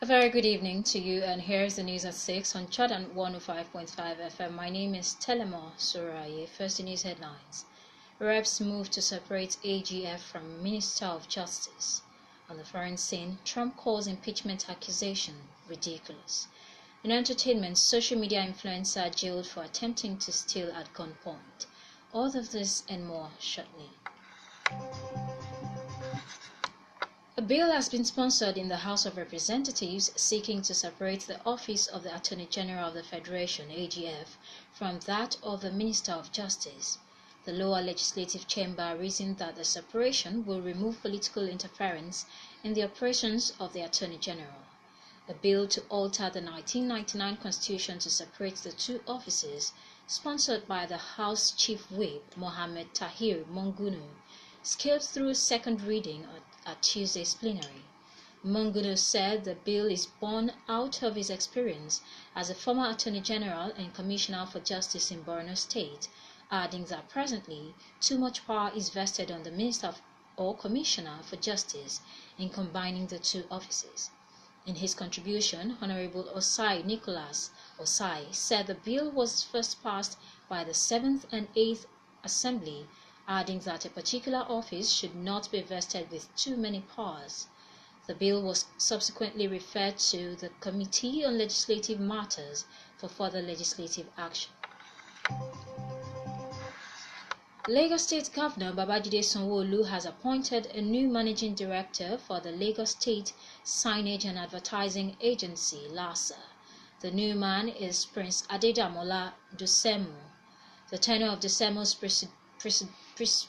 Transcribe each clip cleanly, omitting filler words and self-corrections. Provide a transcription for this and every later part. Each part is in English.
A very good evening to you, and here's the news at 6 on Jordan 105.5 FM. My name is Telemoh Soraye. First, the news headlines. Reps move to separate AGF from Minister of Justice. On the foreign scene, Trump calls impeachment accusation ridiculous. In entertainment, social media influencer jailed for attempting to steal at gunpoint. All of this and more shortly. A bill has been sponsored in the House of Representatives seeking to separate the office of the Attorney General of the Federation, AGF, from that of the Minister of Justice. The lower legislative chamber reasoned that the separation will remove political interference in the operations of the Attorney General. A bill to alter the 1999 Constitution to separate the two offices, sponsored by the House Chief Whip, Mohammed Tahir Mongunu, scaled through second reading at Tuesday's plenary. Mongunu said the bill is born out of his experience as a former Attorney General and Commissioner for Justice in Borno State, adding that presently too much power is vested on the Minister or Commissioner for Justice in combining the two offices. In his contribution, Honorable Osai Nicholas Osai said the bill was first passed by the 7th and 8th Assembly, adding that a particular office should not be vested with too many powers. The bill was subsequently referred to the Committee on Legislative Matters for further legislative action. Lagos State Governor Babajide Sanwo-Olu has appointed a new managing director for the Lagos State Signage and Advertising Agency, LASA. The new man is Prince Adedamola Dosemu. The tenure of Dosemu's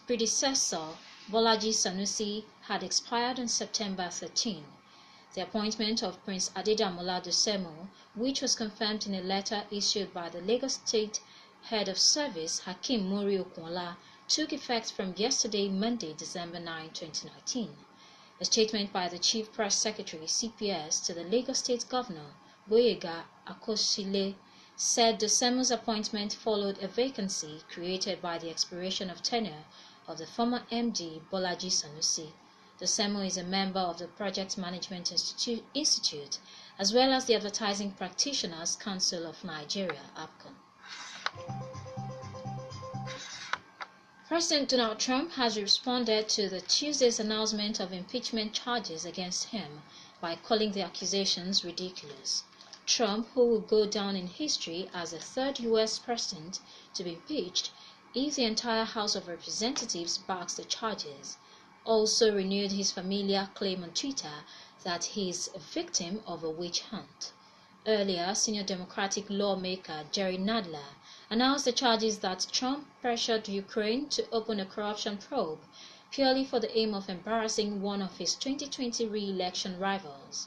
predecessor, Bolaji Sanusi, had expired on September 13. The appointment of Prince Adedamola Dosemu, which was confirmed in a letter issued by the Lagos State Head of Service, Hakeem Muri Okunla, took effect from yesterday, Monday, December 9, 2019. A statement by the Chief Press Secretary, CPS, to the Lagos State Governor, Boyega Akosile, said Dosemu's appointment followed a vacancy created by the expiration of tenure of the former MD Bolaji Sanusi. Dosemu is a member of the Project Management Institute as well as the Advertising Practitioners Council of Nigeria, APCON. President Donald Trump has responded to the Tuesday's announcement of impeachment charges against him by calling the accusations ridiculous. Trump, who will go down in history as the third U.S. president to be impeached if the entire House of Representatives backs the charges, also renewed his familiar claim on Twitter that he is a victim of a witch hunt. Earlier, senior Democratic lawmaker Jerry Nadler announced the charges that Trump pressured Ukraine to open a corruption probe purely for the aim of embarrassing one of his 2020 re-election rivals,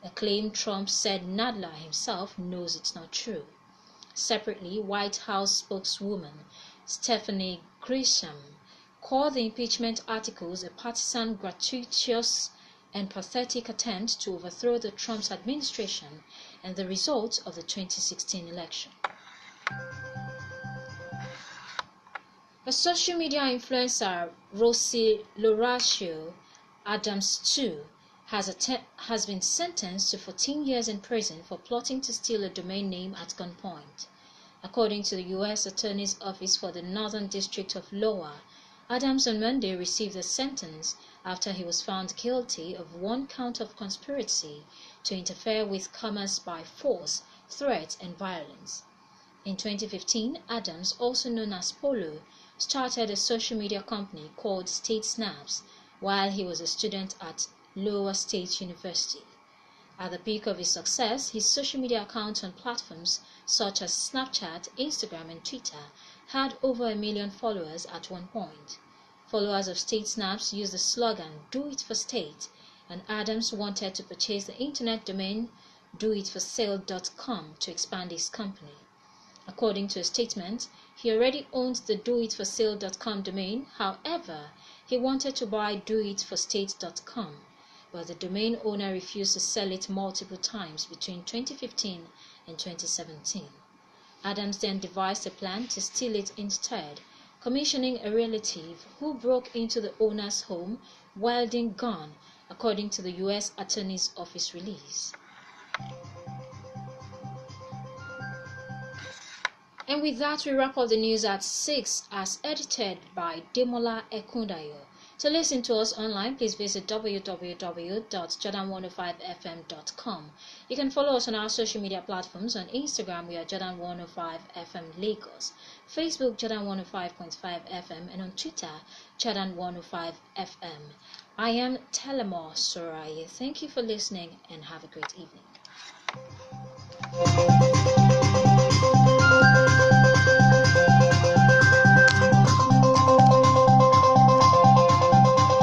a claim Trump said Nadler himself knows it's not true. Separately, White House spokeswoman Stephanie Grisham called the impeachment articles a partisan, gratuitous, and pathetic attempt to overthrow the Trump's administration and the results of the 2016 election. A social media influencer, Rosie Loratio Adams II, has been sentenced to 14 years in prison for plotting to steal a domain name at gunpoint. According to the U.S. Attorney's Office for the Northern District of Iowa, Adams on Monday received a sentence after he was found guilty of one count of conspiracy to interfere with commerce by force, threat, and violence. In 2015, Adams, also known as Polo, started a social media company called State Snaps while he was a student at Iowa State University. At the peak of his success, his social media accounts on platforms such as Snapchat, Instagram, and Twitter had over 1 million followers at one point. Followers of State Snaps used the slogan "Do It for State," and Adams wanted to purchase the internet domain doitforsale.com to expand his company. According to a statement, he already owned the doitforsale.com domain. However, he wanted to buy doitforstate.com, but the domain owner refused to sell it multiple times between 2015 and 2017. Adams then devised a plan to steal it instead, commissioning a relative who broke into the owner's home wielding gun, according to the U.S. Attorney's Office release. And with that, we wrap up the news at 6 as edited by Demola Ekundayo. To listen to us online, please visit www.jordan105fm.com. You can follow us on our social media platforms. On Instagram, we are Jordan105FM Lagos, Facebook, Jordan105.5 FM, and on Twitter, Jordan105FM. I am Telemoh Soraya. Thank you for listening and have a great evening.